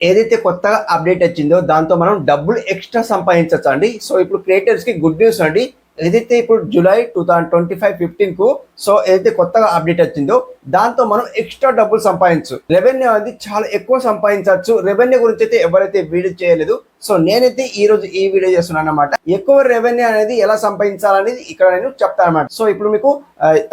ఏదైతే కొత్తగా అప్డేట్ వచ్చిందో దాంతో మనం డబ్బులు ఎక్స్ట్రా సంపాదించవచ్చు అండి. సో ఇప్పుడు క్రియేటర్స్ కి గుడ్ న్యూస్ అండి. ఏదైతే ఇప్పుడు జూలై 2025 15 కు సో ఏదైతే కొత్తగా అప్డేట్ వచ్చిందో దాంతో మనం ఎక్స్ట్రా డబ్బులు సంపాదించు, రెవెన్యూ అనేది చాలా ఎక్కువ సంపాదించవచ్చు. రెవెన్యూ గురించి అయితే ఎవరైతే వీడియో చేయలేదు, సో నేనైతే ఈ రోజు ఈ వీడియో చేస్తున్నాను అనమాట. ఎక్కువ రెవెన్యూ అనేది ఎలా సంపాదించాలనేది ఇక్కడ నేను చెప్తాను అనమాట. సో ఇప్పుడు మీకు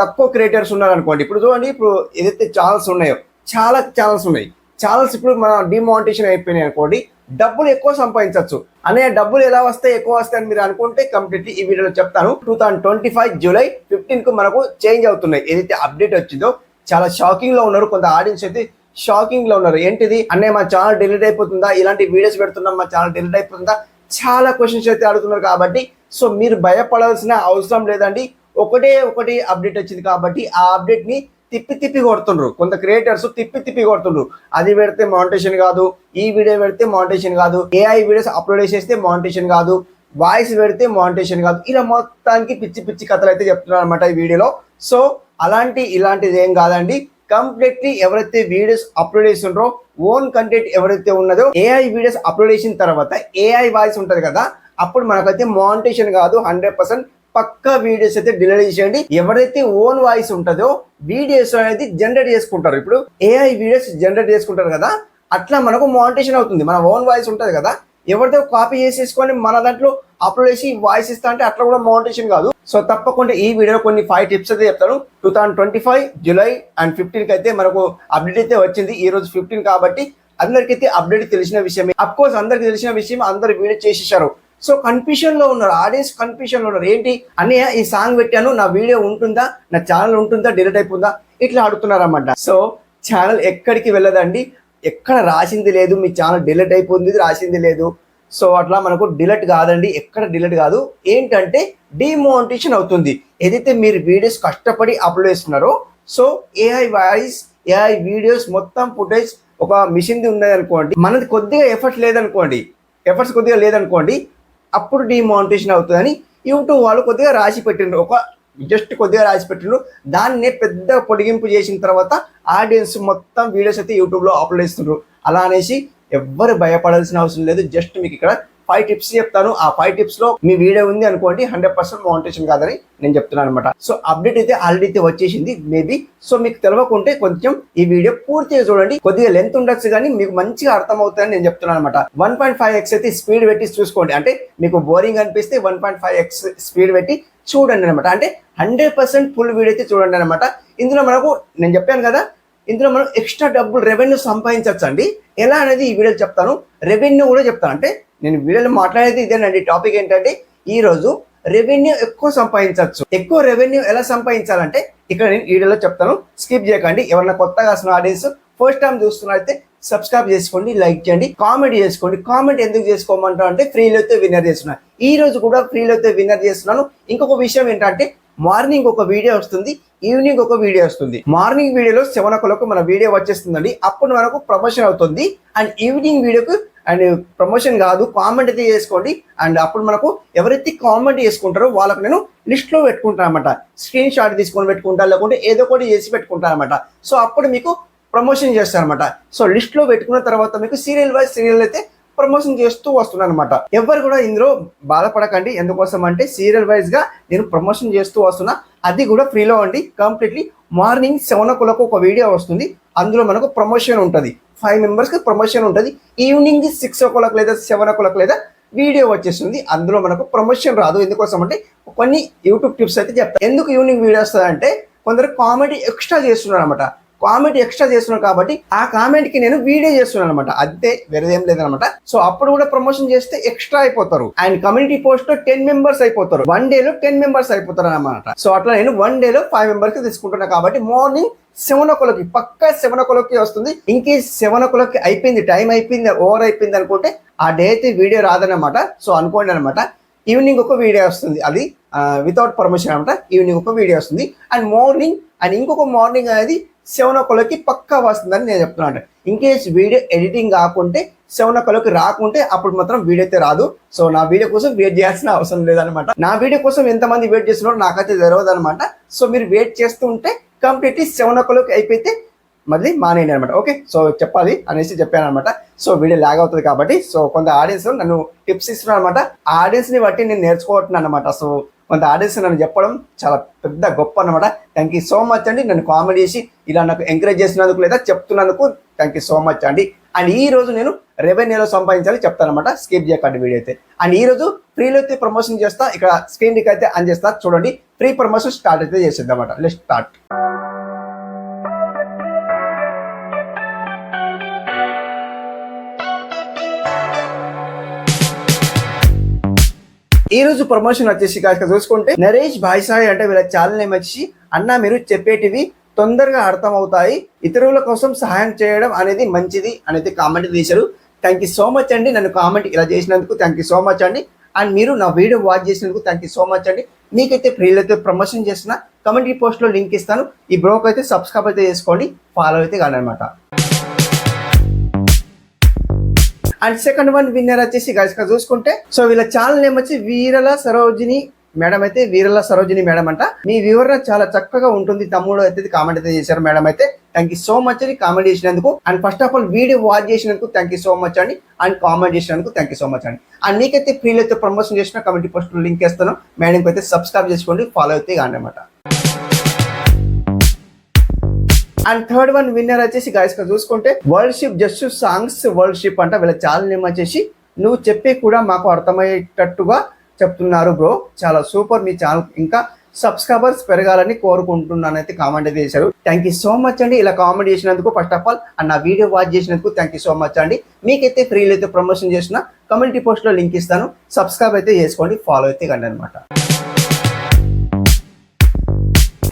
తక్కువ క్రియేటర్స్ ఉన్నారు అనుకోండి, ఇప్పుడు చూడండి, ఇప్పుడు ఏదైతే ఛానల్స్ ఉన్నాయో చాలా ఛానల్స్ ఉన్నాయి. ఛానల్స్ ఇప్పుడు మన డిమానిటైజేషన్ అయిపోయినాయి అనుకోండి, డబ్బులు ఎక్కువ సంపాదించవచ్చు. అనే డబ్బులు ఎలా వస్తాయి, ఎక్కువ వస్తాయి అని మీరు అనుకుంటే కంప్లీట్లీ ఈ వీడియోలో చెప్తాను. 2025 జూలై 15 కు మనకు చేంజ్ అవుతున్నాయి. ఏదైతే అప్డేట్ వచ్చిందో చాలా షాకింగ్ లో ఉన్నారు. కొంత ఆడియన్స్ అయితే షాకింగ్ లో ఉన్నారు. ఏంటిది అనే మా ఛానల్ డిలీట్ అయిపోతుందా, ఇలాంటి వీడియోస్ పెడుతున్నాం మా ఛానల్ డిలీట్ అయిపోతుందా, చాలా క్వశ్చన్స్ అయితే అడుగుతున్నారు. కాబట్టి సో మీరు భయపడాల్సిన అవసరం లేదండి. ఒకటి అప్డేట్ వచ్చింది కాబట్టి ఆ అప్డేట్ ని తిప్పి కొడుతుండ్రు. కొంత క్రియేటర్స్ తిప్పి కొడుతుండ్రు. అది పెడితే మానిటైజేషన్ కాదు, ఈ వీడియో పెడితే మానిటైజేషన్ కాదు, ఏఐ వీడియోస్ అప్లోడ్ చేసేస్తే మానిటైజేషన్ కాదు, వాయిస్ పెడితే మానిటైజేషన్ కాదు, ఇలా మొత్తానికి పిచ్చి కథలు అయితే చెప్తున్నారు అనమాట ఈ వీడియోలో. సో ఇలాంటిది ఏం కాదండి. కంప్లీట్లీ ఎవరైతే వీడియోస్ అప్లోడ్ చేస్తుండ్రో, ఓన్ కంటెంట్ ఎవరైతే ఉన్నదో, ఏఐ వీడియోస్ అప్లోడ్ చేసిన తర్వాత ఏఐ వాయిస్ ఉంటది కదా, అప్పుడు మనకైతే మానిటైజేషన్ కాదు. 100% పక్కా వీడియోస్ అయితే డిలీట్ చేయండి. ఎవరైతే ఓన్ వాయిస్ ఉంటుందో వీడియోస్ అనేది జనరేట్ చేసుకుంటారు. ఇప్పుడు ఏఐ వీడియోస్ జనరేట్ చేసుకుంటారు కదా, అట్లా మనకు మానిటైజేషన్ అవుతుంది. మన ఓన్ వాయిస్ ఉంటుంది కదా, ఎవరితో కాపీ చేసేసుకొని మన దాంట్లో అప్లోడ్ చేసి వాయిస్ ఇస్తా అంటే అట్లా కూడా మానిటైజేషన్ కాదు. సో తప్పకుండా ఈ వీడియో కొన్ని 5 టిప్స్ అయితే చెప్తాను. 2025 జూలై అండ్ 15 కి అయితే మనకు అప్డేట్ అయితే వచ్చింది. ఈ రోజు 15 కాబట్టి అందరికైతే అప్డేట్ తెలిసిన విషయమే. అఫ్ కోర్స్ అందరికి తెలిసిన విషయం, అందరు వీడియో చేసేసారు. సో కన్ఫ్యూషన్ లో ఉన్నారు, ఆడియన్స్ కన్ఫ్యూషన్ లో ఉన్నారు. ఏంటి అన్నయ్య ఈ సాంగ్ పెట్టాను, నా వీడియో ఉంటుందా, నా ఛానల్ ఉంటుందా, డిలీట్ అయిపోతుందా, ఇట్లా అడుగుతున్నారు అన్నమాట. సో ఛానల్ ఎక్కడికి వెళ్ళదండి, ఎక్కడ రాసింది లేదు మీ ఛానల్ డిలీట్ అయిపోతుంది రాసింది లేదు. సో అట్లా మనకు డిలీట్ కాదండి, ఎక్కడ డిలీట్ కాదు. ఏంటంటే డిమానిటైజేషన్ అవుతుంది. ఏదైతే మీరు వీడియోస్ కష్టపడి అప్లోడ్ చేస్తున్నారో, so AI voice, AI videos మొత్తం ఫుటేజ్ ఒక మిషన్ది ఉన్నది అనుకోండి, మనది కొద్దిగా ఎఫర్ట్స్ కొద్దిగా లేదనుకోండి, అప్పుడు డిమానిటైజేషన్ అవుతుందని యూట్యూబ్ వాళ్ళు కొద్దిగా రాసి పెట్టిండ్రు. జస్ట్ కొద్దిగా రాసి పెట్టిండ్రు. దాన్నే పెద్ద పొడిగింపు చేసిన తర్వాత ఆడియన్స్ మొత్తం వీడియోస్ అయితే యూట్యూబ్లో అప్లోడ్ చేస్తుండ్రు. అలా అనేసి ఎవ్వరు భయపడాల్సిన అవసరం లేదు. జస్ట్ మీకు ఇక్కడ 5 టిప్స్ చెప్తాను. ఆ 5 టిప్స్ లో మీ వీడియో ఉంది అనుకోండి, 100% మానిటైజేషన్ కాదని నేను చెప్తున్నాను అనమాట. సో అప్డేట్ అయితే ఆల్రెడీ అయితే వచ్చేసింది మేబీ. సో మీకు తెలియకుంటే కొంచెం ఈ వీడియో పూర్తిగా చూడండి. కొద్దిగా లెంత్ ఉండొచ్చు కానీ మీకు మంచిగా అర్థం అవుతుందని నేను చెప్తున్నాను అనమాట. 1.5x అయితే స్పీడ్ పెట్టి చూసుకోండి. అంటే మీకు బోరింగ్ అనిపిస్తే 1.5x స్పీడ్ పెట్టి చూడండి అనమాట. అంటే 100% ఫుల్ వీడియో అయితే చూడండి అనమాట. ఇందులో మనకు నేను చెప్పాను కదా, ఇందులో మనం ఎక్స్ట్రా డబ్బులు రెవెన్యూ సంపాదించవచ్చు అండి. ఎలా అనేది ఈ వీడియోలో చెప్తాను, రెవెన్యూ కూడా చెప్తాను. అంటే నేను వీడియోలో మాట్లాడేది ఇదేనండి. టాపిక్ ఏంటంటే ఈ రోజు రెవెన్యూ ఎక్కువ సంపాదించవచ్చు. ఎక్కువ రెవెన్యూ ఎలా సంపాదించాలంటే ఇక్కడ నేను వీడియోలో చెప్తాను, స్కిప్ చేయకండి. ఎవరైనా కొత్తగా వస్తున్న ఆడియన్స్ ఫస్ట్ టైం చూస్తున్నట్లయితే సబ్స్క్రైబ్ చేసుకోండి, లైక్ చేయండి, కామెంట్ చేసుకోండి. కామెంట్ ఎందుకు చేసుకోమంటా అంటే ఫ్రీలో అయితే విన్నర్ చేస్తున్నాను. ఈ రోజు కూడా ఫ్రీలో అయితే విన్నర్ చేస్తున్నాను. ఇంకొక విషయం ఏంటంటే మార్నింగ్ ఒక వీడియో వస్తుంది, ఈవినింగ్ ఒక వీడియో వస్తుంది. మార్నింగ్ వీడియోలో 7 o'clock మన వీడియో వచ్చేస్తుందండి, అప్పుడు మనకు ప్రమోషన్ అవుతుంది. అండ్ ఈవినింగ్ వీడియోకు అండ్ ప్రమోషన్ కాదు, కామెంట్ అయితే చేసుకోండి. అండ్ అప్పుడు మనకు ఎవరైతే కామెంట్ చేసుకుంటారో వాళ్ళకు నేను లిస్ట్ లో పెట్టుకుంటాను అనమాట. స్క్రీన్ షాట్ తీసుకొని పెట్టుకుంటా, లేకుంటే ఏదో ఒకటి చేసి పెట్టుకుంటాను అనమాట. సో అప్పుడు మీకు ప్రమోషన్ చేస్తాను అనమాట. సో లిస్ట్ లో పెట్టుకున్న తర్వాత మీకు సీరియల్ అయితే ప్రమోషన్ చేస్తూ వస్తున్నాను అనమాట. ఎవరు కూడా ఇందులో బాధపడకండి. ఎందుకోసం అంటే సీరియల్ వైజ్ గా నేను ప్రమోషన్ చేస్తూ వస్తున్నా. అది కూడా ఫ్రీలో అండి. కంప్లీట్లీ మార్నింగ్ 7 o'clock ఒక వీడియో వస్తుంది. అందులో మనకు ప్రమోషన్ ఉంటుంది. 5 members కి ప్రమోషన్ ఉంటుంది. ఈవినింగ్ 6 o'clock లేదా 7 o'clock లేదా వీడియో వచ్చేస్తుంది. అందులో మనకు ప్రమోషన్ రాదు. ఎందుకోసం అంటే కొన్ని యూట్యూబ్ టిప్స్ అయితే చెప్తాను. ఎందుకు ఈవినింగ్ వీడియో వస్తుంది అంటే కొందరు కామెడీ ఎక్స్ట్రా చేస్తున్నారు అనమాట. కామెంట్ ఎక్స్ట్రా చేస్తున్నాను కాబట్టి ఆ కామెంట్ కి నేను వీడియో చేస్తున్నాను అనమాట. అంతే, వేరేదేం లేదనమాట. సో అప్పుడు కూడా ప్రమోషన్ చేస్తే ఎక్స్ట్రా అయిపోతారు. అండ్ కమ్యూనిటీ పోస్ట్ లో 10 members అయిపోతారు. 1 day లో 10 members అయిపోతారు అనమాట. సో అట్లా నేను 1 day లో 5 members కి తీసుకుంటున్నా. కాబట్టి మార్నింగ్ 7 o'clock పక్కా 7 o'clock వస్తుంది. ఇంకేస్ 7 o'clock అయిపోయింది, టైం అయిపోయింది, ఓవర్ అయిపోయింది అనుకుంటే ఆ డే అయితే వీడియో రాదనమాట. సో అనుకోండి అనమాట. ఈవినింగ్ ఒక వీడియో వస్తుంది, అది వితౌట్ పర్మిషన్ అనమాట. ఈవినింగ్ ఒక వీడియో వస్తుంది. అండ్ మార్నింగ్ అండ్ ఇంకొక మార్నింగ్ అనేది 7 o'clock పక్కా వస్తుందని నేను చెప్తున్నాను. ఇన్ కేస్ వీడియో ఎడిటింగ్ కాకుంటే 7 o'clock రాకుంటే అప్పుడు మాత్రం వీడియో అయితే రాదు. సో నా వీడియో కోసం వెయిట్ చేయాల్సిన అవసరం లేదనమాట. నా వీడియో కోసం ఎంతమంది వెయిట్ చేస్తున్నారో నాకైతే తెలియదు అనమాట. సో మీరు వెయిట్ చేస్తూ ఉంటే కంప్లీట్లీ 7 o'clock అయిపోతే మళ్ళీ మానేయండి అనమాట. ఓకే, సో చెప్పాలి అనేసి చెప్పాను అనమాట. సో వీడియో లాగ్ అవుతుంది కాబట్టి సో కొంత ఆడియన్స్ నన్ను టిప్స్ ఇస్తున్నారు అనమాట. ఆ ఆడియన్స్ని బట్టి నేను నేర్చుకోవట్లేదు అనమాట. సో కొంత ఆడియన్స్ నన్ను చెప్పడం చాలా పెద్ద గొప్ప అనమాట. థ్యాంక్ యూ సో మచ్ అండి. నన్ను కామెంట్ చేసి ఇలా నాకు ఎంకరేజ్ చేసినందుకు లేదా చెప్తున్నందుకు థ్యాంక్ యూ సో మచ్ అండి. అండ్ ఈ రోజు నేను రెవెన్యూలో సంపాదించాలి చెప్తాను అనమాట. స్కిప్ చేయకండి వీడియో అయితే. అండ్ ఈ రోజు ఫ్రీలో అయితే ప్రమోషన్ చేస్తా. ఇక్కడ స్క్రీన్ కి అయితే ఆన్ చేస్తా, చూడండి. ఫ్రీ ప్రమోషన్ స్టార్ట్ అయితే చేసేద్దాం అనమాట. Let's start. ఈ రోజు ప్రమోషన్ వచ్చేసి చూసుకుంటే నరేష్ భాయ్సాయ్ అంటే వీళ్ళ ఛానల్ నేమ్ వచ్చి అన్న మీరు చెప్పేటివి తొందరగా అర్థం అవుతాయి, ఇతరుల కోసం సహాయం చేయడం అనేది మంచిది అనేది కామెంట్ చేశారు. థ్యాంక్ యూ సో మచ్ అండి. నన్ను కామెంట్ ఇలా చేసినందుకు థ్యాంక్ యూ సో మచ్ అండి. అండ్ మీరు నా వీడియో వాచ్ చేసినందుకు థ్యాంక్ యూ సో మచ్ అండి. మీకైతే ఫ్రీలో అయితే ప్రమోషన్ చేసిన కమ్యూనిటీ పోస్ట్లో లింక్ ఇస్తాను. ఈ బ్రోకి అయితే సబ్స్క్రైబ్ అయితే చేసుకోండి, ఫాలో అయితే కానీ అనమాట. అండ్ సెకండ్ వన్ విన్నర్ వచ్చేసి చూసుకుంటే సో వీళ్ళ ఛానల్ నేమ్ వచ్చి వీరల సరోజిని మేడం. అయితే వీరల సరోజిని మేడం అంట. మీ వివరణ చాలా చక్కగా ఉంటుంది తమ్ముడు అయితే కామెంట్ అయితే చేశారు మేడం. అయితే థ్యాంక్ యూ సో మచ్ అండి కామెంట్ చేసినందుకు. And first of all video watch చేసినందుకు థ్యాంక్ యూ సో మచ్ అండి. అండ్ కామెంట్ చేసినందుకు థ్యాంక్ యూ సో మచ్ అండి. అండ్ నీకైతే ఫ్రీలో అయితే ప్రమోషన్ చేసిన కమ్యూనిటీ పోస్ట్ లింక్ ఇస్తాను. మేడంకి అయితే సబ్స్క్రైబ్ చేసుకోండి, ఫాలో అయితే కానీ అనమాట. అండ్ థర్డ్ వన్ విన్నర్ వచ్చేసి చూసుకుంటే వర్షిప్ జస్ట్ సాంగ్స్ వర్షిప్ అంట. వీళ్ళ ఛానల్ నేమ్ వచ్చేసి నువ్వు చెప్పే కూడా మాకు అర్థమయ్యేటట్టుగా చెప్తున్నారు బ్రో, చాలా సూపర్. మీ ఛానల్ ఇంకా సబ్స్క్రైబర్స్ పెరగాలని కోరుకుంటున్నాను అయితే కామెంట్ అయితే చేశారు. థ్యాంక్ యూ సో మచ్ అండి ఇలా కామెంట్ చేసినందుకు. ఫస్ట్ ఆఫ్ ఆల్ అండ్ నా వీడియో వాచ్ చేసినందుకు థ్యాంక్ యూ సో మచ్ అండి. మీకైతే ఫ్రీలో అయితే ప్రమోషన్ చేసిన కమ్యూనిటీ పోస్ట్లో లింక్ ఇస్తాను, సబ్స్క్రైబ్ అయితే చేసుకోండి, ఫాలో అయితే కండి అనమాట.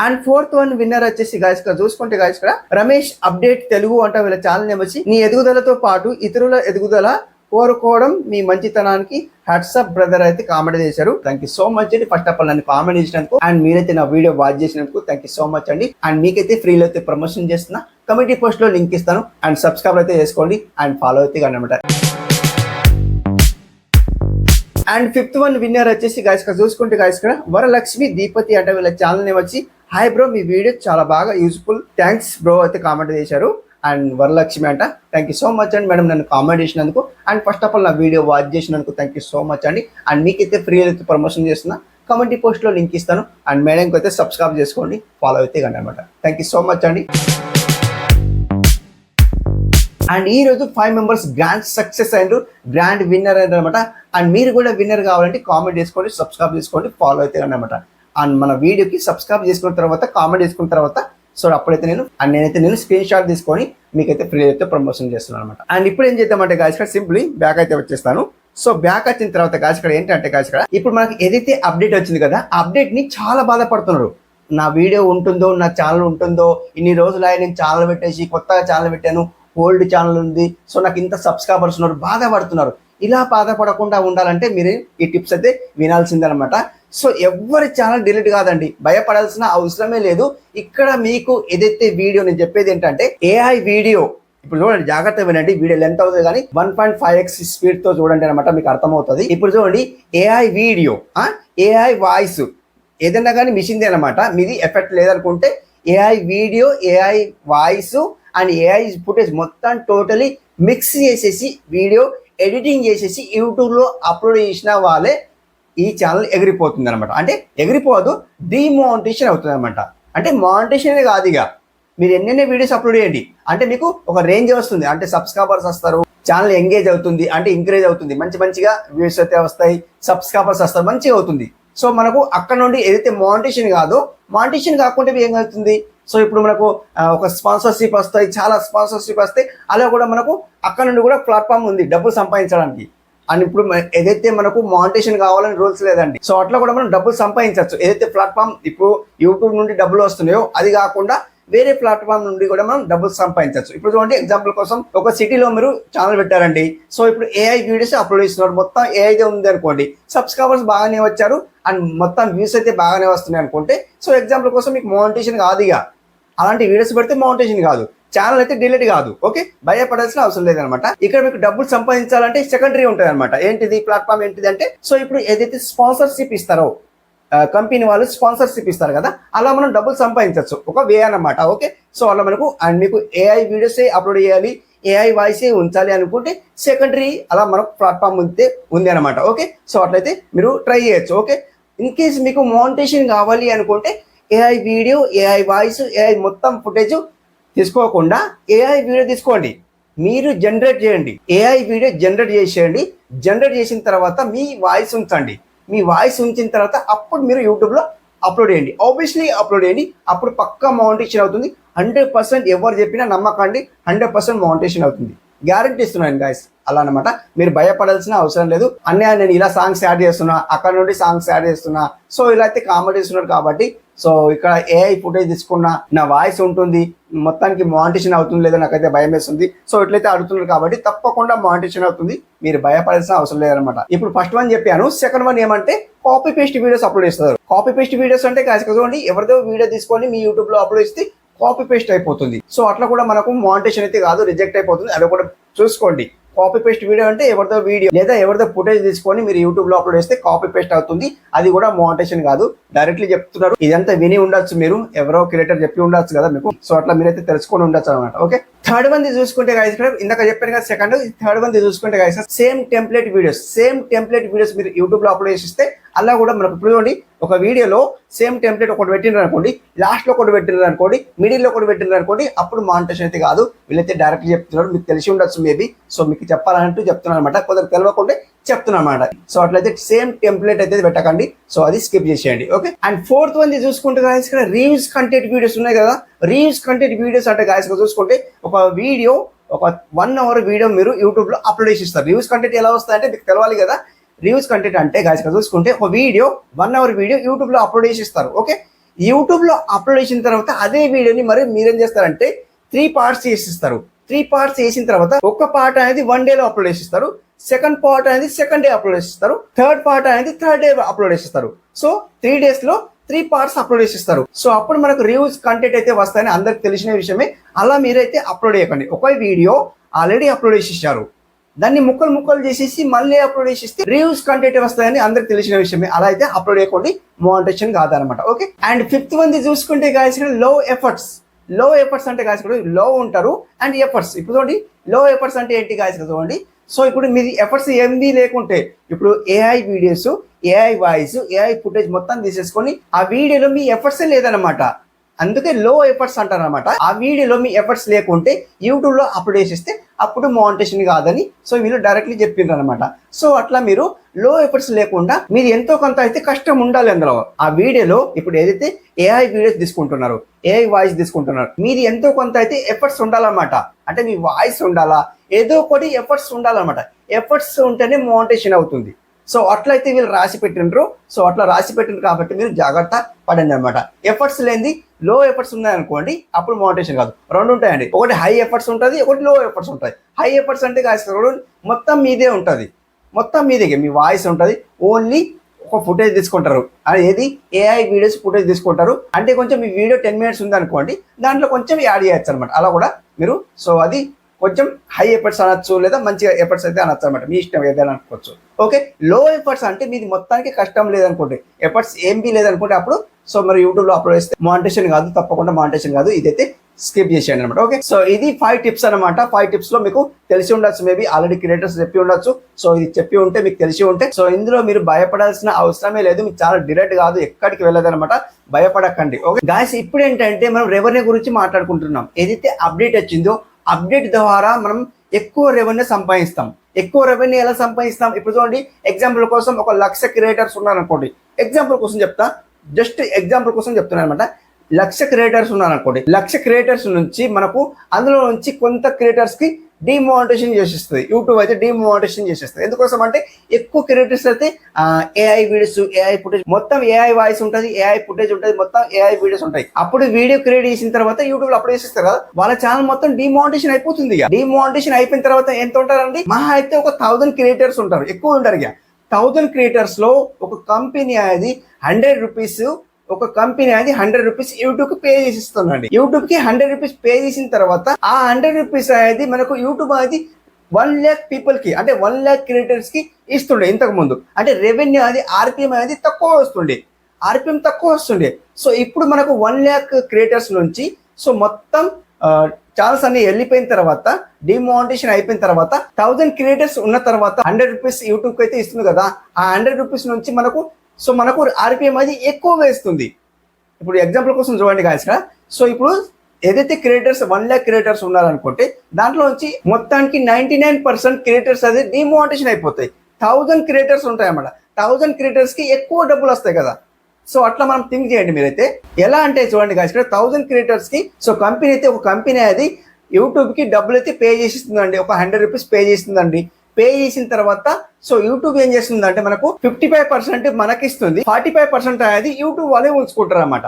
అండ్ ఫోర్త్ వన్ విన్నర్ వచ్చేసి చూసుకుంటే ఇక్కడ రమేష్ అప్డేట్ తెలుగు అంట. వీళ్ళ ఛానల్ నేమ్ వచ్చి నీ ఎదుగుదలతో పాటు ఇతరుల ఎదుగుదల కోరుకోవడం మీ మంచితనానికి హ్యాట్సప్ బ్రదర్ అయితే కామెంట్ చేశారు. థ్యాంక్ యూ సో మచ్ అండి. ఫస్ట్ ఆఫ్ ఆల్ నన్ను కామెంట్ చేసినందుకు అండ్ మీరైతే నా వీడియో వాచ్ చేసినందుకు థ్యాంక్ యూ సో మచ్ అండి. అండ్ మీకైతే ఫ్రీలో అయితే ప్రమోషన్ చేస్తున్నా కమ్యూనిటీ పోస్ట్ లో లింక్ ఇస్తాను. అండ్ సబ్స్క్రైబ్ అయితే చేసుకోండి అండ్ ఫాలో అయితే కానీ అనమాట. అండ్ ఫిఫ్త్ వన్ విన్నర్ వచ్చేసి చూసుకుంటే ఇక్కడ వరలక్ష్మి దీపతి అంటే వీళ్ళ ఛానల్ నేమ్ వచ్చి హాయ్ బ్రో మీ వీడియో చాలా బాగా యూజ్ఫుల్, థ్యాంక్స్ బ్రో అయితే కామెంట్ చేశారు. అండ్ వరలక్ష్మి అంట. థ్యాంక్ యూ సో మచ్ అండి మేడం నన్ను కామెంట్ చేసినందుకు. అండ్ ఫస్ట్ ఆఫ్ ఆల్ నా వీడియో వాచ్ చేసినందుకు థ్యాంక్ యూ సో మచ్ అండి. అండ్ మీకైతే ఫ్రీ అయితే ప్రమోషన్ చేస్తున్నా కమ్యూనిటీ పోస్ట్లో లింక్ ఇస్తాను. అండ్ మేడంకి అయితే సబ్స్క్రైబ్ చేసుకోండి, ఫాలో అయితే కండి అనమాట. థ్యాంక్ యూ సో మచ్ అండి. అండ్ ఈ రోజు 5 మెంబర్స్ గ్రాండ్ సక్సెస్ అయినారు, గ్రాండ్ విన్నర్ అయినారు అనమాట. అండ్ మీరు కూడా విన్నర్ కావాలంటే కామెంట్ చేసుకోండి, సబ్స్క్రైబ్ చేసుకోండి, ఫాలో అయితే కండి అనమాట. అండ్ మన వీడియోకి సబ్స్క్రైబ్ చేసుకున్న తర్వాత కామెంట్ చేసుకున్న తర్వాత సో అప్పుడైతే నేను స్క్రీన్ షాట్ తీసుకొని మీకైతే ఫ్రీ అయితే ప్రమోషన్ చేస్తున్నాను అనమాట. అండ్ ఇప్పుడు ఏం చేద్దామంటే ఇక్కడ సింప్లీ బ్యాక్ అయితే వచ్చేస్తాను. సో బ్యాక్ వచ్చిన తర్వాత ఇక్కడ ఏంటంటే ఇక్కడ ఇప్పుడు మనకి ఏదైతే అప్డేట్ వచ్చింది కదా, ఆ అప్డేట్ ని చాలా బాధపడుతున్నారు. నా వీడియో ఉంటుందో, నా ఛానల్ ఉంటుందో, ఇన్ని రోజులు నేను ఛానల్ పెట్టేసి కొత్తగా ఛానల్ పెట్టాను, ఓల్డ్ ఛానల్ ఉంది, సో నాకు ఇంత సబ్స్క్రైబర్స్ ఉన్నారు, బాధపడుతున్నారు. ఇలా బాధపడకుండా ఉండాలంటే మీరు ఈ టిప్స్ అయితే వినాల్సిందనమాట. సో ఎవరి ఛానల్ డిలీట్ కాదండి, భయపడాల్సిన అవసరమే లేదు. ఇక్కడ మీకు ఏదైతే వీడియో నేను చెప్పేది ఏంటంటే ఏఐ వీడియో. ఇప్పుడు చూడండి, జాగ్రత్తగా వినండి, వీడియో లెంత్ అవుతుంది కానీ 1.5x స్పీడ్ తో చూడండి అనమాట, మీకు అర్థమవుతుంది. ఇప్పుడు చూడండి, ఏఐ వీడియో, ఏఐ వాయిస్, ఏదైనా కానీ మిషన్ది అనమాట, మీది ఎఫెక్ట్ లేదనుకుంటే AI video, AI voice and AI footage మొత్తం టోటలీ మిక్స్ చేసేసి వీడియో ఎడిటింగ్ చేసేసి యూట్యూబ్లో అప్లోడ్ చేసిన వాళ్ళే ఈ ఛానల్ ఎగిరిపోతుంది అనమాట. అంటే ఎగిరిపోదు, డిమానిటైజేషన్ అవుతుంది అనమాట. అంటే మానిటైజేషన్ కాదు, ఇక మీరు ఎన్నెన్ని వీడియోస్ అప్లోడ్ చేయండి అంటే మీకు ఒక రేంజ్ వస్తుంది, అంటే సబ్స్క్రైబర్స్ వస్తారు, ఛానల్ ఎంగేజ్ అవుతుంది, అంటే ఎంకరేజ్ అవుతుంది, మంచిగా వ్యూస్ అయితే వస్తాయి, సబ్స్క్రైబర్స్ వస్తారు, మంచిగా అవుతుంది. సో మనకు అక్కడ నుండి ఏదైతే మానిటైజేషన్ కాదో, మానిటైజేషన్ కాకుండా ఏమవుతుంది, సో ఇప్పుడు మనకు ఒక స్పాన్సర్షిప్ వస్తాయి, చాలా స్పాన్సర్షిప్ వస్తాయి. అలా కూడా మనకు అక్కడ నుండి కూడా ప్లాట్ఫామ్ ఉంది డబ్బులు సంపాదించడానికి. అండ్ ఇప్పుడు ఏదైతే మనకు మానిటైజేషన్ కావాలని రూల్స్ లేదండి. సో అట్లా కూడా మనం డబ్బులు సంపాదించవచ్చు. ఏదైతే ప్లాట్ఫామ్ ఇప్పుడు యూట్యూబ్ నుండి డబ్బులు వస్తున్నాయో అది కాకుండా వేరే ప్లాట్ఫామ్ నుండి కూడా మనం డబ్బులు సంపాదించవచ్చు. ఇప్పుడు చూడండి, ఎగ్జాంపుల్ కోసం ఒక సిటీలో మీరు ఛానల్ పెట్టారండి. సో ఇప్పుడు ఏఐ వీడియోస్ అప్లోడ్ చేస్తున్నారు, మొత్తం ఏఐదే ఉంది అనుకోండి, సబ్స్క్రైబర్స్ బాగానే వచ్చారు అండ్ మొత్తం వ్యూస్ అయితే బాగానే వస్తున్నాయి అనుకుంటే, సో ఎగ్జాంపుల్ కోసం మీకు మానిటైజేషన్ కాదు, ఇక అలాంటి వీడియోస్ పెడితే మానిటైజేషన్ కాదు, ఛానల్ అయితే డిలీట్ కాదు. ఓకే, భయపడాల్సిన అవసరం లేదనమాట. ఇక్కడ మీకు డబ్బులు సంపాదించాలంటే సెకండరీ ఉంటుంది అనమాట. ఏంటిది ప్లాట్ఫామ్ ఏంటిది అంటే, సో ఇప్పుడు ఏదైతే స్పాన్సర్షిప్ ఇస్తారో కంపెనీ వాళ్ళు స్పాన్సర్షిప్ ఇస్తారు కదా, అలా మనం డబ్బులు సంపాదించవచ్చు, ఒక వే అన్నమాట. ఓకే, సో అలా మనకు అండ్ మీకు ఏఐ వీడియోసే అప్లోడ్ చేయాలి, ఏఐ వాయిసే ఉంచాలి అనుకుంటే సెకండరీ అలా మనకు ప్లాట్ఫామ్ ఉంది అనమాట. ఓకే, సో అట్లయితే మీరు ట్రై చేయొచ్చు. ఓకే, ఇన్ కేస్ మీకు మోనిటైజేషన్ కావాలి అనుకుంటే AI video, AI voice, AI మొత్తం ఫుటేజ్ తీసుకోకుండా ఏఐ వీడియో తీసుకోండి, మీరు జనరేట్ చేయండి, ఏఐ వీడియో జనరేట్ చేసేయండి. జనరేట్ చేసిన తర్వాత మీ వాయిస్ ఉంచండి, మీ వాయిస్ ఉంచిన తర్వాత అప్పుడు మీరు యూట్యూబ్లో అప్లోడ్ చేయండి, ఆబ్వియస్లీ అప్లోడ్ చేయండి. అప్పుడు పక్కా మౌంటేషన్ అవుతుంది. 100% ఎవరు చెప్పినా నమ్మకండి, 100% మౌంటేషన్ అవుతుంది, గ్యారంటీ ఇస్తున్నాను గైస్. అలా అనమాట, మీరు భయపడాల్సిన అవసరం లేదు. అన్నీ నేను ఇలా సాంగ్స్ యాడ్ చేస్తున్నా, అక్కడ నుండి సాంగ్స్ యాడ్ చేస్తున్నా, సో ఇలా అయితే కామెడీ ఇస్తున్నారు కాబట్టి, సో ఇక్కడ ఏఐ ఫుటేజ్ తీసుకున్నా నా వాయిస్ ఉంటుంది, మొత్తానికి మానిటైజేషన్ అవుతుంది లేదో నాకైతే భయం వేస్తుంది. సో ఇట్లయితే అడుగుతున్నారు కాబట్టి తప్పకుండా మానిటైజేషన్ అవుతుంది, మీరు భయపడాల్సిన అవసరం లేదనమాట. ఇప్పుడు ఫస్ట్ వన్ చెప్పాను, సెకండ్ వన్ ఏమంటే కాపీ పేస్ట్ వీడియోస్ అప్లోడ్ చేస్తారు. కాపీ పేస్ట్ వీడియోస్ అంటే చూడండి, ఎవరిదో వీడియో తీసుకొని మీ యూట్యూబ్ లో అప్లోడ్ చేస్తే కాపీ పేస్ట్ అయిపోతుంది. సో అట్లా కూడా మనకు మానిటైజేషన్ అయితే కాదు, రిజెక్ట్ అయిపోతుంది, అది కూడా చూసుకోండి. కాపీ పేస్ట్ వీడియో అంటే ఎవరిదో వీడియో లేదా ఎవరిదో ఫుటేజ్ తీసుకొని మీరు యూట్యూబ్ లో అప్లోడ్ చేస్తే కాపీ పేస్ట్ అవుతుంది, అది కూడా మోనిటైజేషన్ కాదు. డైరెక్ట్లీ చెప్తున్నారు, ఇదంతా విని ఉండొచ్చు, మీరు ఎవరో క్రియేటర్ చెప్పి ఉండొచ్చు కదా మీకు, సో అట్లా మీరైతే తెలుసుకొని ఉండొచ్చు అనమాట. ఓకే, థర్డ్ వన్ చూసుకుంటే గాయస్, ఇందాక చెప్పాను కదా సెకండ్, థర్డ్ వన్ చూసుకుంటే గాయస్ సేమ్ టెంప్లెట్ వీడియోస్ మీరు యూట్యూబ్ లో అప్లోడ్ చేసిస్తే అలా కూడా మనకు ఇప్పుడు చూడండి, ఒక వీడియోలో సేమ్ టెంప్లెట్ ఒకటి పెట్టినారు అనుకోండి, లాస్ట్ లో ఒకటి పెట్టినారు అనుకోండి, మిడిల్ లో ఒకటి పెట్టినారు అనుకోండి, అప్పుడు మానిటైజేషన్ అయితే కాదు. వీళ్ళైతే డైరెక్ట్ చెప్తున్నారు, మీకు తెలిసి ఉండొచ్చు మేబీ, సో మీకు చెప్పాలంటూ చెప్తున్నాను అనమాట, కొందరు తెలియకుండా చెప్తున్నా అనమాట. సో అట్లయితే సేమ్ టెంప్లెట్ అయితే పెట్టకండి, సో అది స్కిప్ చేసేయండి. ఓకే, అండ్ ఫోర్త్ వన్ చూసుకుంటే గాయస్ ఇక్కడ రివ్యూస్ కంటెంట్ వీడియోస్ ఉన్నాయి కదా, రివ్యూస్ కంటెంట్ వీడియోస్ అంటే గాయస్ చూసుకుంటే ఒక వీడియో, ఒక 1 hour వీడియో మీరు యూట్యూబ్ లో అప్లోడ్ చేసిస్తారు. రివ్యూస్ కంటెంట్ ఎలా వస్తాయంటే మీకు తెలవాలి కదా. రివ్యూస్ కంటెంట్ అంటే గాయస్ చూసుకుంటే ఒక వీడియో 1 hour వీడియో యూట్యూబ్ లో అప్లోడ్ చేసిస్తారు. ఓకే, యూట్యూబ్ లో అప్లోడ్ చేసిన తర్వాత అదే వీడియోని మరి మీరేం చేస్తారంటే 3 parts చేసిస్తారు. 3 parts చేసిన తర్వాత ఒక పార్ట్ అనేది 1 day లో అప్లోడ్ చేసిస్తారు, సెకండ్ పార్ట్ అనేది సెకండ్ డే అప్లోడ్ చేస్తారు, థర్డ్ పార్ట్ అనేది థర్డ్ డే అప్లోడ్ చేస్తారు. సో 3 days లో 3 parts అప్లోడ్ చేసిస్తారు. సో అప్పుడు మనకు రివ్యూస్ కంటెంట్ అయితే వస్తాయని అందరికి తెలిసిన విషయమే. అలా మీరైతే అప్లోడ్ చేయకండి. ఒక వీడియో ఆల్రెడీ అప్లోడ్ చేసేసారు, దాన్ని ముక్కలు చేసేసి మళ్ళీ అప్లోడ్ చేసేస్తే రివ్యూస్ కంటెంట్ వస్తాయని అందరికి తెలిసిన విషయమే. అలా అయితే అప్లోడ్ చేయకండి, మోనిటైజేషన్ కాదనమాట. ఓకే, అండ్ ఫిఫ్త్ వన్ చూసుకుంటే గాయస్ లో ఎఫర్ట్స్ అంటే గాయస్ లో ఉంటారు అండ్ ఎఫర్ట్స్. ఇప్పుడు చూడండి, లో ఎఫర్ట్స్ అంటే ఏంటి గాయస్ చూడండి. సో ఇప్పుడు మీది ఎఫర్ట్స్ ఏమీ లేకుంటే, ఇప్పుడు AI videos, AI voice, AI footage మొత్తం తీసేసుకొని ఆ వీడియోలో మీ ఎఫర్ట్సే లేదనమాట, అందుకే లో ఎఫర్ట్స్ అంటారు అనమాట. ఆ వీడియోలో మీ ఎఫర్ట్స్ లేకుంటే యూట్యూబ్ లో అప్లోడ్ చేసేస్తే అప్పుడు మోనిటైజేషన్ కాదని సో వీళ్ళు డైరెక్ట్లీ చెప్పిండ్రు అనమాట. సో అట్లా మీరు లో ఎఫర్ట్స్ లేకుండా మీరు ఎంతో కొంత అయితే కష్టం ఉండాలి అందులో. ఆ వీడియోలో ఇప్పుడు ఏదైతే ఏఐ వీడియోస్ తీసుకుంటున్నారు, ఏఐ వాయిస్ తీసుకుంటున్నారు, మీది ఎంతో కొంత అయితే ఎఫర్ట్స్ ఉండాలన్నమాట. అంటే మీ వాయిస్ ఉండాలా, ఏదో ఒకటి ఎఫర్ట్స్ ఉండాలన్నమాట. ఎఫర్ట్స్ ఉంటేనే మోనిటైజేషన్ అవుతుంది. సో అట్లయితే వీళ్ళు రాసి పెట్టిండ్రు. సో అట్లా రాసి పెట్టిండ్రు కాబట్టి మీరు జాగ్రత్త పడండి అనమాట. ఎఫర్ట్స్ లేనిది లో ఎఫర్ట్స్ ఉన్నాయనుకోండి, అప్పుడు మోటివేషన్ కాదు. రెండు ఉంటాయండి, ఒకటి హై ఎఫర్ట్స్ ఉంటుంది, ఒకటి లో ఎఫర్ట్స్ ఉంటుంది. హై ఎఫర్ట్స్ అంటే మొత్తం మీదే ఉంటుంది, మొత్తం మీదే మీ వాయిస్ ఉంటుంది. ఓన్లీ ఒక ఫుటేజ్ తీసుకుంటారు, ఏది ఏఐ వీడియోస్ ఫుటేజ్ తీసుకుంటారు. అంటే కొంచెం మీ వీడియో 10 minutes ఉంది అనుకోండి, దాంట్లో కొంచెం యాడ్ చేయొచ్చు అనమాట. అలా కూడా మీరు సో అది కొంచెం హై ఎఫర్ట్స్ అనొచ్చు, లేదా మంచిగా ఎఫర్ట్స్ అయితే అనొచ్చు అనమాట, మీ ఇష్టం ఏదైనా అనుకోవచ్చు. ఓకే, లో ఎఫర్ట్స్ అంటే మీది మొత్తానికి కష్టం లేదనుకోండి, ఎఫర్ట్స్ ఏం బి లేదనుకుంటే అప్పుడు సో మరి యూట్యూబ్ లో అప్లోడ్ చేస్తే మానిటైజేషన్ కాదు, తప్పకుండా మానిటైజేషన్ కాదు. ఇదైతే స్కిప్ చేసేయండి అనమాట. ఓకే, సో ఇది 5 tips అనమాట. 5 tips లో మీకు తెలిసి ఉండొచ్చు, మేబీ ఆల్రెడీ క్రియేటర్స్ చెప్పి ఉండొచ్చు. సో ఇది చెప్పి ఉంటే మీకు తెలిసి ఉంటే సో ఇందులో మీరు భయపడాల్సిన అవసరమే లేదు, మీకు చాలా డైరెక్ట్ కాదు, ఎక్కడికి వెళ్ళదనమాట, భయపడకండి. ఓకే గాయ్స్, ఇప్పుడు ఏంటంటే మనం రెవెన్యూ గురించి మాట్లాడుకుంటున్నాం. ఏదైతే అప్డేట్ వచ్చిందో అప్డేట్ ద్వారా మనం ఎక్కువ రెవెన్యూ సంపాదిస్తాం. ఎక్కువ రెవెన్యూ ఎలా సంపాదిస్తాం? ఇప్పుడు చూడండి, ఎగ్జాంపుల్ కోసం 1,00,000 క్రియేటర్స్ ఉన్నారనుకోండి, ఎగ్జాంపుల్ కోసం చెప్తా, జస్ట్ ఎగ్జాంపుల్ కోసం చెప్తున్నాను అనమాట. 1,00,000 క్రియేటర్స్ ఉన్నారనుకోండి, 1,00,000 క్రియేటర్స్ నుంచి మనకు అందులో నుంచి కొంత క్రియేటర్స్ కి డిమానిటైజేషన్ చేసేస్తుంది యూట్యూబ్, అయితే డిమానిటైజేషన్ చేసేస్తుంది. ఎందుకోసం అంటే ఎక్కువ క్రియేటర్స్ అయితే ఏఐ వీడియోస్, ఏఐ ఫుటేజ్, మొత్తం ఏఐ వాయిస్ ఉంటుంది, ఏఐ ఫుటేజ్ ఉంటుంది, మొత్తం ఏఐ వీడియోస్ ఉంటాయి. అప్పుడు వీడియో క్రియేట్ చేసిన తర్వాత యూట్యూబ్ లో అప్లోడ్ చేసేస్తారు కదా, వాళ్ళ ఛానల్ మొత్తం డిమానిటైజేషన్ అయిపోతుంది. డిమానిటైజేషన్ అయిపోయిన తర్వాత ఎంత ఉంటారండి? మహా అయితే ఒక 1000 క్రియేటర్స్ ఉంటారు, ఎక్కువ ఉంటారు. ఇక 1000 క్రియేటర్స్ లో ఒక కంపెనీ అనేది 100 రూపీస్, ఒక కంపెనీ అనేది 100 రూపీస్ యూట్యూబ్ కి పే చేసిస్తుందండి. యూట్యూబ్ కి 100 రూపీస్ పే చేసిన తర్వాత ఆ 100 రూపీస్ అనేది మనకు యూట్యూబ్ అనేది 1,00,000 పీపుల్ కి, అంటే 1,00,000 క్రియేటర్స్ కి ఇస్తుండే ఇంతకు ముందు. అంటే రెవెన్యూ అది ఆర్పిఎం అనేది తక్కువ వస్తుండే. ఆర్పిఎం తక్కువ వస్తుండే. సో ఇప్పుడు మనకు 1 lakh క్రియేటర్స్ నుంచి సో మొత్తం ఛానల్స్ అన్ని వెళ్ళిపోయిన తర్వాత డిమానిటైజేషన్ అయిపోయిన తర్వాత 1000 క్రియేటర్స్ ఉన్న తర్వాత 100 రూపీస్ యూట్యూబ్కి అయితే ఇస్తుంది కదా. ఆ 100 రూపీస్ నుంచి మనకు ఆర్పిఎం అది ఎక్కువ వేస్తుంది. ఇప్పుడు ఎగ్జాంపుల్ కోసం చూడండి గాయస్ కదా. సో ఇప్పుడు ఏదైతే క్రియేటర్స్ 1 lakh క్రియేటర్స్ ఉన్నారనుకుంటే దాంట్లో నుంచి మొత్తానికి 99% క్రియేటర్స్ అది డిమానిటైజేషన్ అయిపోతాయి. 1000 క్రియేటర్స్ ఉంటాయి అన్నమాట. 1000 క్రియేటర్స్కి ఎక్కువ డబ్బులు వస్తాయి కదా. సో అట్లా మనం థింక్ చేయండి మీరైతే. ఎలా అంటే చూడండి గాయస్ ఇక్కడ 1000 క్రియేటర్స్కి సో కంపెనీ అయితే ఒక కంపెనీ అది యూట్యూబ్కి డబ్బులు అయితే పే చేసిస్తుందండి. ఒక 100 రూపీస్ పే చేస్తుందండి. పే చేసిన తర్వాత సో యూట్యూబ్ ఏం చేస్తుంది అంటే మనకు 55% మనకి ఇస్తుంది. 45% అనేది యూట్యూబ్ వాళ్ళే ఉంచుకుంటారు అన్నమాట.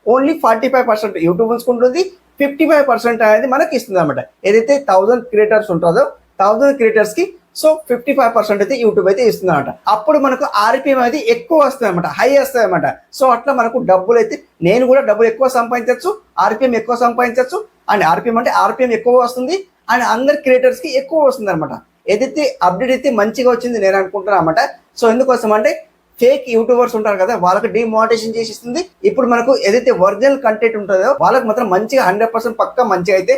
ఓన్లీ 45% యూట్యూబ్ ఉంచుకుంటుంది, 55% అనేది మనకి ఇస్తుంది అనమాట. ఏదైతే 1000 క్రియేటర్స్ ఉంటుందో 1000 క్రియేటర్స్కి సో 55% అయితే యూట్యూబ్ అయితే ఇస్తుంది అనమాట. అప్పుడు మనకు ఆర్పిఎం అనేది ఎక్కువ వస్తుంది అనమాట, హై వస్తుంది అనమాట. సో అట్లా మనకు డబ్బులు అయితే నేను కూడా డబ్బులు ఎక్కువ సంపాదించవచ్చు, ఆర్పిఎం ఎక్కువ సంపాదించవచ్చు. అండ్ ఆర్పిఎం అంటే ఆర్పిఎం ఎక్కువ వస్తుంది అండ్ అందరి క్రియేటర్స్కి ఎక్కువ వస్తుంది అనమాట. ఏదైతే అప్డేట్ అయితే మంచిగా వచ్చింది నేను అనుకుంటున్నాను అనమాట. సో ఎందుకోసం అంటే ఫేక్ యూట్యూబర్స్ ఉంటారు కదా వాళ్ళకి డిమానిటైజేషన్ చేసి ఇస్తుంది. ఇప్పుడు మనకు ఏదైతే ఒరిజినల్ కంటెంట్ ఉంటుందో వాళ్ళకి మాత్రం మంచిగా 100% పక్కా మంచిగా అయితే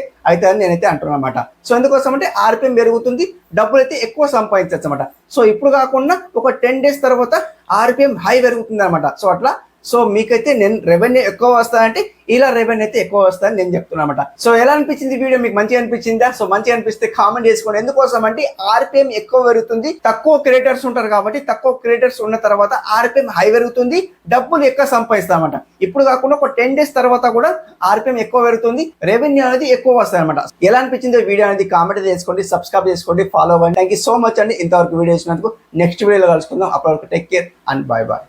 అని నేనైతే అంటున్నాను అనమాట. సో ఎందుకోసం అంటే ఆర్పిఎం పెరుగుతుంది, డబ్బులు అయితే ఎక్కువ సంపాదించవచ్చు అనమాట. సో ఇప్పుడు కాకుండా ఒక 10 days తర్వాత ఆర్పిఎం హై పెరుగుతుంది అనమాట. సో అట్లా సో మీకైతే నేను రెవెన్యూ ఎక్కువ వస్తాయంటే ఇలా రెవెన్యూ అయితే ఎక్కువ వస్తాయని నేను చెప్తున్నా అనమాట. సో ఎలా అనిపించింది వీడియో, మీకు మంచిగా అనిపించిందా? సో మంచిగా అనిపిస్తే కామెంట్ చేసుకోండి. ఎందుకోసం అంటే ఆర్పిఎం ఎక్కువ పెరుగుతుంది, తక్కువ క్రియేటర్స్ ఉంటారు కాబట్టి తక్కువ క్రియేటర్స్ ఉన్న తర్వాత ఆర్పిఎం హై పెరుగుతుంది, డబ్బులు ఎక్కువ సంపాదిస్తామంట. ఇప్పుడు కాకుండా ఒక 10 days తర్వాత కూడా ఆర్పిఎం ఎక్కువ పెరుగుతుంది, రెవెన్యూ అనేది ఎక్కువ వస్తాయి అనమాట. ఎలా అనిపించిందో వీడియో అనేది కామెంట్ చేసుకోండి, సబ్స్క్రైబ్ చేసుకోండి, ఫాలో అవ్వండి. థ్యాంక్ యూ సో మచ్ అండి ఇంతవరకు వీడియో చేసినందుకు. నెక్స్ట్ వీడియోలో కలుసుకుందాం. అప్పటివరకు take care and bye bye.